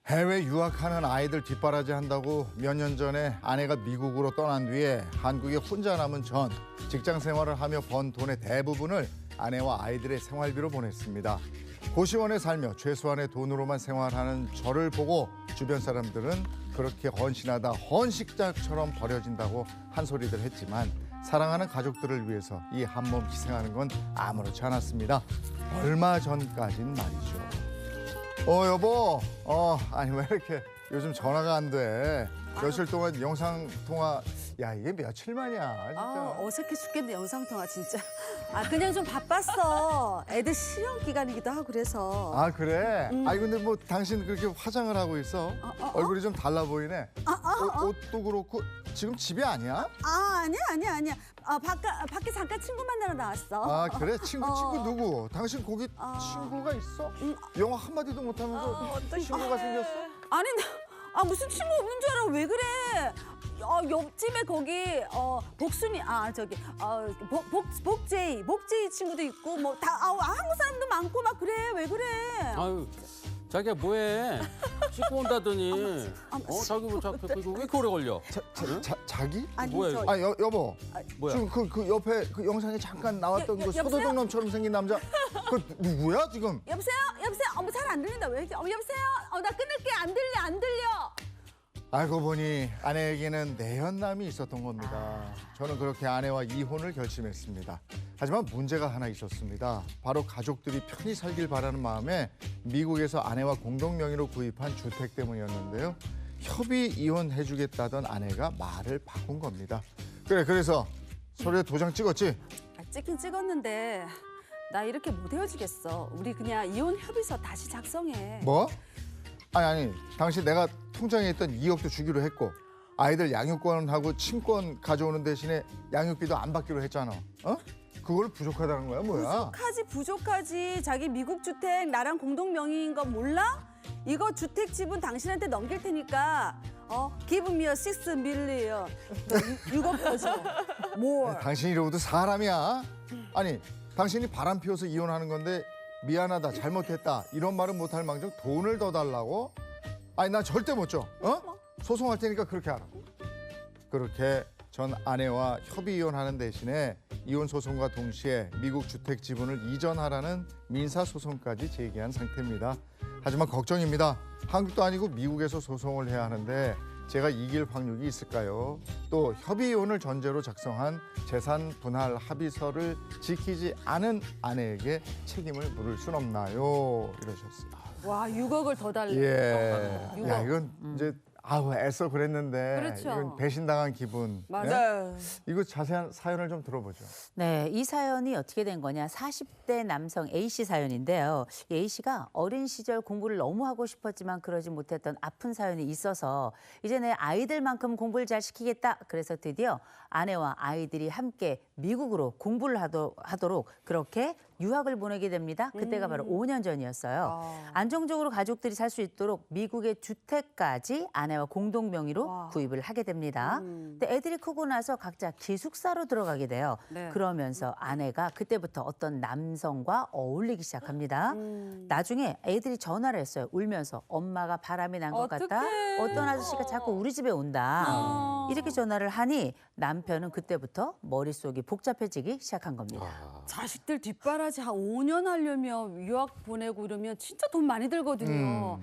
해외 유학하는 아이들 뒷바라지 한다고 몇 년 전에 아내가 미국으로 떠난 뒤에 한국에 혼자 남은 전 직장 생활을 하며 번 돈의 대부분을 아내와 아이들의 생활비로 보냈습니다. 고시원에 살며 최소한의 돈으로만 생활하는 저를 보고 주변 사람들은 그렇게 헌신하다 헌식자처럼 버려진다고 한 소리들 했지만 사랑하는 가족들을 위해서 이 한 몸 희생하는 건 아무렇지 않았습니다. 얼마 전까진 말이죠. 여보. 아니 왜 이렇게 요즘 전화가 안 돼? 며칠 동안 영상 통화. 야, 이게 며칠 만이야 진짜. 어색해 죽겠네, 영상통화 진짜. 그냥 좀 바빴어. 애들 시험 기간이기도 하고 그래서. 아, 그래? 아니 근데 뭐 당신 그렇게 화장을 하고 있어? 얼굴이 좀 달라 보이네. 옷도 그렇고 지금 집에 아니야? 아니야. 밖에 잠깐 친구 만나러 나왔어. 아, 그래? 친구 누구? 당신 거기 친구가 있어? 영어 한마디도 못하면서 친구가 생겼어? 아니, 무슨 친구 없는 줄 알아. 왜 그래? 옆집에 거기 복순이 복제이 친구도 있고 뭐 다 한국 사람도 많고 막 그래. 왜 그래? 아유, 자기야 뭐해? 씻고 온다더니. 자기 뭐 자꾸 왜 이렇게 오래 걸려? 자기? 아니, 뭐야, 이거? 아, 여보. 뭐야? 지금 그 옆에 그 영상에 잠깐 나왔던 그 서도덕놈처럼 생긴 남자. 그 누구야 지금? 여보세요? 잘 안 들린다. 왜 이렇게? 여보세요? 나 끊을게. 안 들려. 알고 보니 아내에게는 내연남이 있었던 겁니다. 저는 그렇게 아내와 이혼을 결심했습니다. 하지만 문제가 하나 있었습니다. 바로 가족들이 편히 살길 바라는 마음에 미국에서 아내와 공동 명의로 구입한 주택 때문이었는데요. 협의 이혼해주겠다던 아내가 말을 바꾼 겁니다. 그래서 서류에 도장 찍었지? 찍긴 찍었는데 나 이렇게 못 헤어지겠어. 우리 그냥 이혼 협의서 다시 작성해. 뭐? 아니, 당신 내가 통장에 있던 2억도 주기로 했고 아이들 양육권하고 친권 가져오는 대신에 양육비도 안 받기로 했잖아. 그걸 부족하다는 거야, 뭐야? 부족하지. 자기 미국 주택 나랑 공동 명의인 거 몰라? 이거 주택 지분 당신한테 넘길 테니까 give me a 6 million. 6억 더줘. more. 당신이 이러고도 사람이야? 아니, 당신이 바람 피워서 이혼하는 건데 미안하다, 잘못했다 이런 말은 못할 망정 돈을 더 달라고? 아니, 나 절대 못 줘. 소송할 테니까 그렇게 하라고. 그렇게 전 아내와 협의 이혼하는 대신에 이혼 소송과 동시에 미국 주택 지분을 이전하라는 민사 소송까지 제기한 상태입니다. 하지만 걱정입니다. 한국도 아니고 미국에서 소송을 해야 하는데 제가 이길 확률이 있을까요? 또 협의 이혼을 전제로 작성한 재산 분할 합의서를 지키지 않은 아내에게 책임을 물을 순 없나요? 이러셨어요. 와, 6억을 더 달래. 예. 6억. 야, 이건 이제 애써 그랬는데 그렇죠. 이건 배신당한 기분. 맞아요. 예? 이거 자세한 사연을 좀 들어보죠. 네, 이 사연이 어떻게 된 거냐. 40대 남성 A씨 사연인데요. 이 A씨가 어린 시절 공부를 너무 하고 싶었지만 그러지 못했던 아픈 사연이 있어서 이제 내 아이들만큼 공부를 잘 시키겠다. 그래서 드디어 아내와 아이들이 함께 미국으로 공부를 하도록 그렇게 유학을 보내게 됩니다. 그때가 바로 5년 전이었어요. 안정적으로 가족들이 살 수 있도록 미국의 주택까지 아내와 공동 명의로 구입을 하게 됩니다. 근데 애들이 크고 나서 각자 기숙사로 들어가게 돼요. 네. 그러면서 아내가 그때부터 어떤 남성과 어울리기 시작합니다. 나중에 애들이 전화를 했어요. 울면서 엄마가 바람이 난 것 같다. 어떡해. 어떤 아저씨가 자꾸 우리 집에 온다. 이렇게 전화를 하니 남편은 그때부터 머릿속이 복잡해지기 시작한 겁니다. 자식들 뒷바라지 한 5년 하려면 유학 보내고 이러면 진짜 돈 많이 들거든요.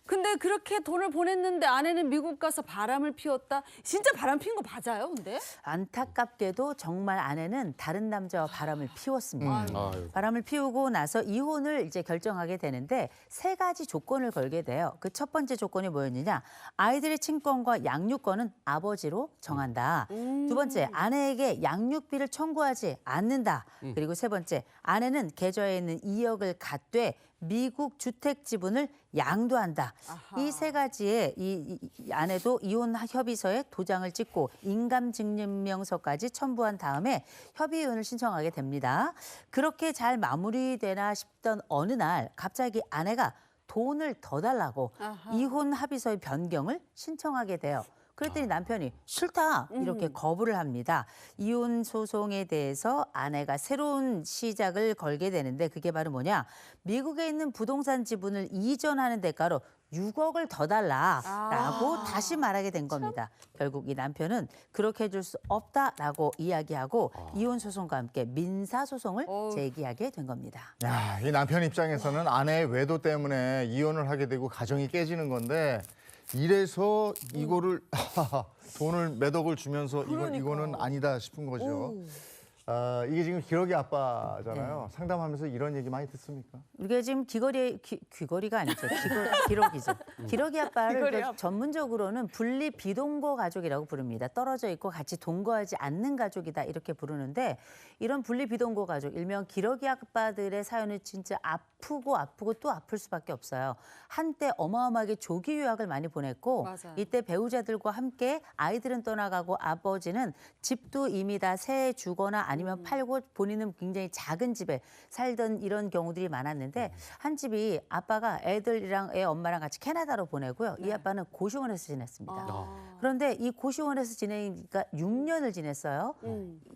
근데 그렇게 돈을 보냈는데 아내는 미국 가서 바람을 피웠다? 진짜 바람 피운 거 맞아요, 근데? 안타깝게도 정말 아내는 다른 남자와 바람을 피웠습니다. 아유. 바람을 피우고 나서 이혼을 이제 결정하게 되는데 3가지 조건을 걸게 돼요. 그 첫 번째 조건이 뭐였느냐? 아이들의 친권과 양육권은 아버지로 정한다. 두 번째, 아내에게 양육비를 청구하지 않는다. 그리고 세 번째, 아내는 계좌에 있는 2억을 갖되 미국 주택 지분을 양도한다. 이 3가지에 이 아내도 이혼 협의서에 도장을 찍고 인감증명서까지 첨부한 다음에 협의 이혼을 신청하게 됩니다. 그렇게 잘 마무리되나 싶던 어느 날 갑자기 아내가 돈을 더 달라고 이혼 합의서의 변경을 신청하게 돼요. 그랬더니 남편이 싫다 이렇게 거부를 합니다. 이혼 소송에 대해서 아내가 새로운 시작을 걸게 되는데 그게 바로 뭐냐. 미국에 있는 부동산 지분을 이전하는 대가로 6억을 더 달라라고 다시 말하게 된 겁니다. 결국 이 남편은 그렇게 해줄 수 없다라고 이야기하고 이혼 소송과 함께 민사 소송을 제기하게 된 겁니다. 야, 이 남편 입장에서는 아내의 외도 때문에 이혼을 하게 되고 가정이 깨지는 건데 이래서 이거를 돈을 몇 억을 주면서 이거는 아니다 싶은 거죠. 이게 지금 기러기 아빠잖아요. 상담하면서 이런 얘기 많이 듣습니까? 우리가 지금 귀걸이가 아니죠. 기러기죠. 기러기 아빠를 기러기 아빠. 전문적으로는 분리 비동거 가족이라고 부릅니다. 떨어져 있고 같이 동거하지 않는 가족이다 이렇게 부르는데 이런 분리 비동거 가족, 일명 기러기 아빠들의 사연은 진짜 아프고 또 아플 수밖에 없어요. 한때 어마어마하게 조기 유학을 많이 보냈고 맞아요. 이때 배우자들과 함께 아이들은 떠나가고 아버지는 집도 이미 다 새 주거나 아니면 팔고 본인은 굉장히 작은 집에 살던 이런 경우들이 많았는데 한 집이 아빠가 애들이랑 애 엄마랑 같이 캐나다로 보내고요. 이 아빠는 고시원에서 지냈습니다. 그런데 이 고시원에서 지내니까 6년을 지냈어요.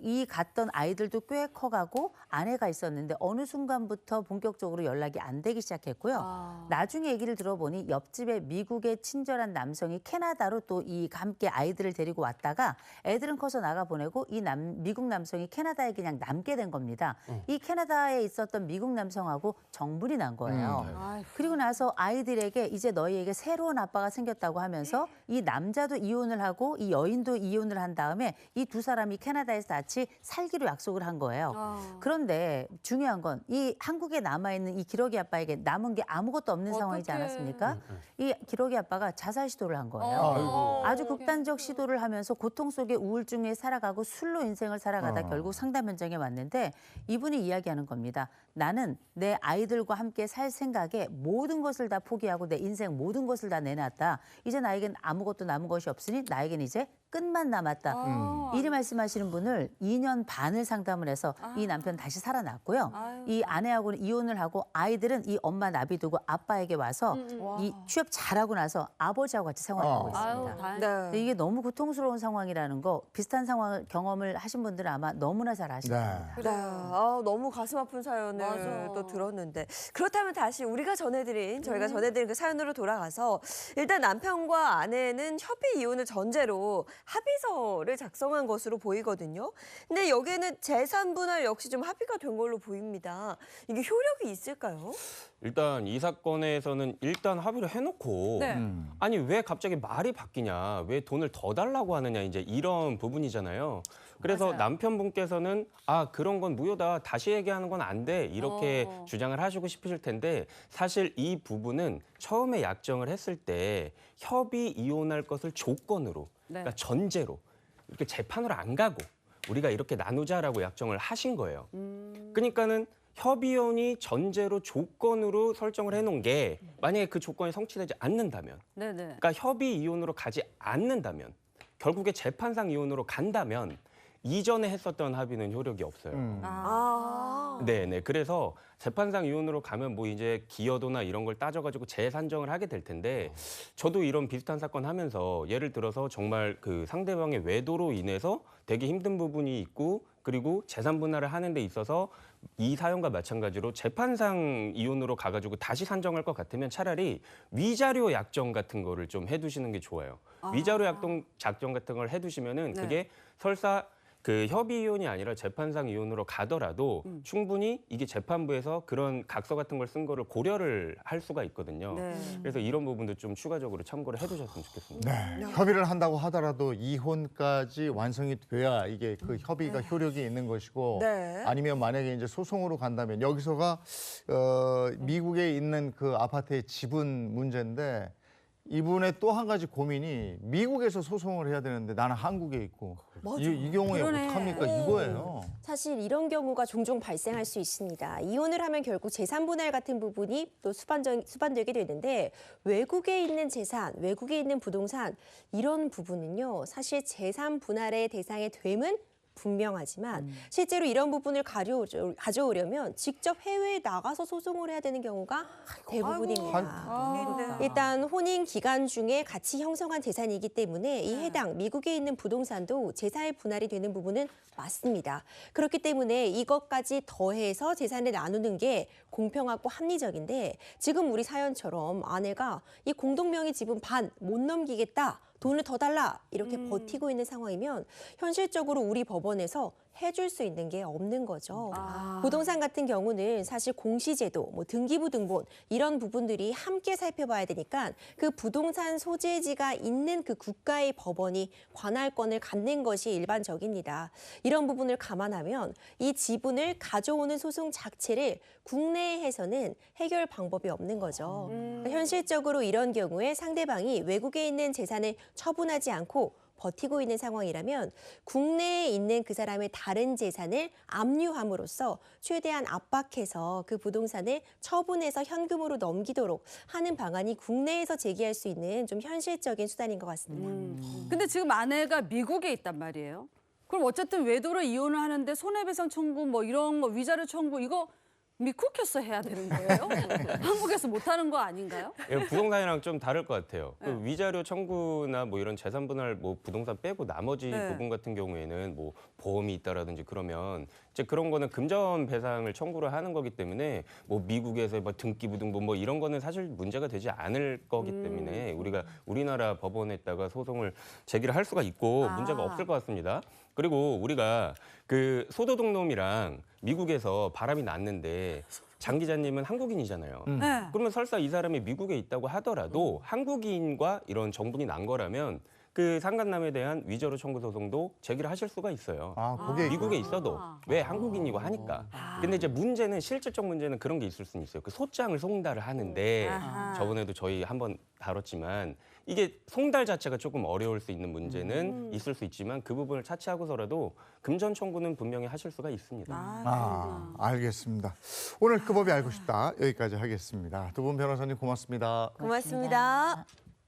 이 갔던 아이들도 꽤 커가고 아내가 있었는데 어느 순간부터 본격적으로 연락이 안 되기 시작했고요. 나중에 얘기를 들어보니 옆집에 미국의 친절한 남성이 캐나다로 또 이 함께 아이들을 데리고 왔다가 애들은 커서 나가 보내고 이 미국 남성이 캐나다에 그냥 남게 된 겁니다. 이 캐나다에 있었던 미국 남성하고 정분이 난 거예요. 그리고 나서 아이들에게 이제 너희에게 새로운 아빠가 생겼다고 하면서 이 남자도 이혼을 하고 이 여인도 이혼을 한 다음에 이 두 사람이 캐나다에서 같이 살기로 약속을 한 거예요. 그런데 중요한 건 이 한국에 남아있는 이 기러기 아빠에게 남은 게 아무것도 없는 상황이지 않았습니까? 이 기러기 아빠가 자살 시도를 한 거예요. 아주 극단적 시도를 하면서 고통 속에 우울증에 살아가고 술로 인생을 살아가다 결국 상담 현장에 왔는데 이분이 이야기하는 겁니다. 나는 내 아이들과 함께 살 생각에 모든 것을 다 포기하고 내 인생 모든 것을 다 내놨다. 이제 나에겐 아무것도 남은 것이 없으니 나에겐 이제 끝만 남았다. 이리 말씀하시는 분을 2년 반을 상담을 해서 이 남편 다시 살아났고요. 이 아내하고는 이혼을 하고 아이들은 이 엄마 나비두고 아빠에게 와서 이 취업 잘하고 나서 아버지하고 같이 생활하고 있습니다. 근데 이게 너무 고통스러운 상황이라는 거 비슷한 상황을 경험을 하신 분들은 아마 너무나 잘 아실 겁니다. 그래. 너무 가슴 아픈 사연을 맞아. 또 들었는데 그렇다면 다시 저희가 전해드린 그 사연으로 돌아가서 일단 남편과 아내는 협의 이혼을 전제로 합의서를 작성한 것으로 보이거든요. 근데 여기에는 재산 분할 역시 좀 합의가 된 걸로 보입니다. 이게 효력이 있을까요? 일단 이 사건에서는 일단 합의를 해놓고 네. 아니 왜 갑자기 말이 바뀌냐, 왜 돈을 더 달라고 하느냐, 이제 이런 부분이잖아요. 그래서 맞아요. 남편분께서는 그런 건 무효다, 다시 얘기하는 건 안 돼, 이렇게 주장을 하시고 싶으실 텐데 사실 이 부분은 처음에 약정을 했을 때 협의 이혼할 것을 조건으로, 그러니까 전제로 이렇게 재판으로 안 가고 우리가 이렇게 나누자라고 약정을 하신 거예요. 그러니까는 협의혼이 전제로 조건으로 설정을 해놓은 게 만약에 그 조건이 성취되지 않는다면, 그러니까 협의 이혼으로 가지 않는다면, 결국에 재판상 이혼으로 간다면 이전에 했었던 합의는 효력이 없어요. 네네. 그래서 재판상 이혼으로 가면 뭐 이제 기여도나 이런 걸 따져가지고 재산정을 하게 될 텐데, 저도 이런 비슷한 사건 하면서 예를 들어서 정말 그 상대방의 외도로 인해서 되게 힘든 부분이 있고, 그리고 재산 분할을 하는 데 있어서 이 사연과 마찬가지로 재판상 이혼으로 가가지고 다시 산정할 것 같으면 차라리 위자료 약정 같은 거를 좀 해두시는 게 좋아요. 위자료 작정 같은 걸 해두시면은 그게 설사 그 협의 이혼이 아니라 재판상 이혼으로 가더라도 충분히 이게 재판부에서 그런 각서 같은 걸 쓴 거를 고려를 할 수가 있거든요. 그래서 이런 부분도 좀 추가적으로 참고를 해두셨으면 좋겠습니다. 네. 협의를 한다고 하더라도 이혼까지 완성이 돼야 이게 그 협의가 효력이 있는 것이고, 아니면 만약에 이제 소송으로 간다면 여기서가 미국에 있는 그 아파트의 지분 문제인데, 이분의 또 한 가지 고민이 미국에서 소송을 해야 되는데 나는 한국에 있고 이 경우에 그러네. 어떡합니까 이거예요. 사실 이런 경우가 종종 발생할 수 있습니다. 이혼을 하면 결국 재산 분할 같은 부분이 또 수반되게 되는데, 외국에 있는 재산, 외국에 있는 부동산, 이런 부분은요, 사실 재산 분할의 대상이 됨은 분명하지만 실제로 이런 부분을 가져오려면 직접 해외에 나가서 소송을 해야 되는 경우가 대부분입니다. 일단 혼인 기간 중에 같이 형성한 재산이기 때문에 이 해당 미국에 있는 부동산도 재산의 분할이 되는 부분은 맞습니다. 그렇기 때문에 이것까지 더해서 재산을 나누는 게 공평하고 합리적인데 지금 우리 사연처럼 아내가 이 공동명의 지분 반 못 넘기겠다. 돈을 더 달라 이렇게 버티고 있는 상황이면 현실적으로 우리 법원에서 해줄 수 있는 게 없는 거죠. 부동산 같은 경우는 사실 공시제도, 뭐 등기부 등본 이런 부분들이 함께 살펴봐야 되니까 그 부동산 소재지가 있는 그 국가의 법원이 관할권을 갖는 것이 일반적입니다. 이런 부분을 감안하면 이 지분을 가져오는 소송 자체를 국내에 해서는 해결 방법이 없는 거죠. 현실적으로 이런 경우에 상대방이 외국에 있는 재산을 처분하지 않고 버티고 있는 상황이라면 국내에 있는 그 사람의 다른 재산을 압류함으로써 최대한 압박해서 그 부동산을 처분해서 현금으로 넘기도록 하는 방안이 국내에서 제기할 수 있는 좀 현실적인 수단인 것 같습니다. 근데 지금 아내가 미국에 있단 말이에요. 그럼 어쨌든 외도로 이혼을 하는데 손해배상 청구 뭐 이런 거 위자료 청구 이거 미국에서 해야 되는 거예요? 한국에서 못 하는 거 아닌가요? 부동산이랑 좀 다를 것 같아요. 그 위자료 청구나 뭐 이런 재산 분할 뭐 부동산 빼고 나머지 네. 부분 같은 경우에는 뭐 보험이 있다라든지 그러면 이제 그런 거는 금전 배상을 청구를 하는 거기 때문에 뭐 미국에서 뭐 등기부 등본 뭐 이런 거는 사실 문제가 되지 않을 거기 때문에 우리가 우리나라 법원에다가 소송을 제기를 할 수가 있고 문제가 없을 것 같습니다. 그리고 우리가 그 소도둑놈이랑 미국에서 바람이 났는데 장 기자님은 한국인이잖아요. 네. 그러면 설사 이 사람이 미국에 있다고 하더라도 한국인과 이런 정분이 난 거라면 그 상간남에 대한 위자료 청구 소송도 제기를 하실 수가 있어요. 그게 미국에 있어도 왜 한국인이고 하니까. 근데 이제 문제는 실질적 문제는 그런 게 있을 수는 있어요. 그 소장을 송달을 하는데 저번에도 저희 한번 다뤘지만 이게 송달 자체가 조금 어려울 수 있는 문제는 있을 수 있지만 그 부분을 차치하고서라도 금전 청구는 분명히 하실 수가 있습니다. 알겠습니다. 오늘 그 법이 알고 싶다 여기까지 하겠습니다. 두 분 변호사님 고맙습니다. 고맙습니다.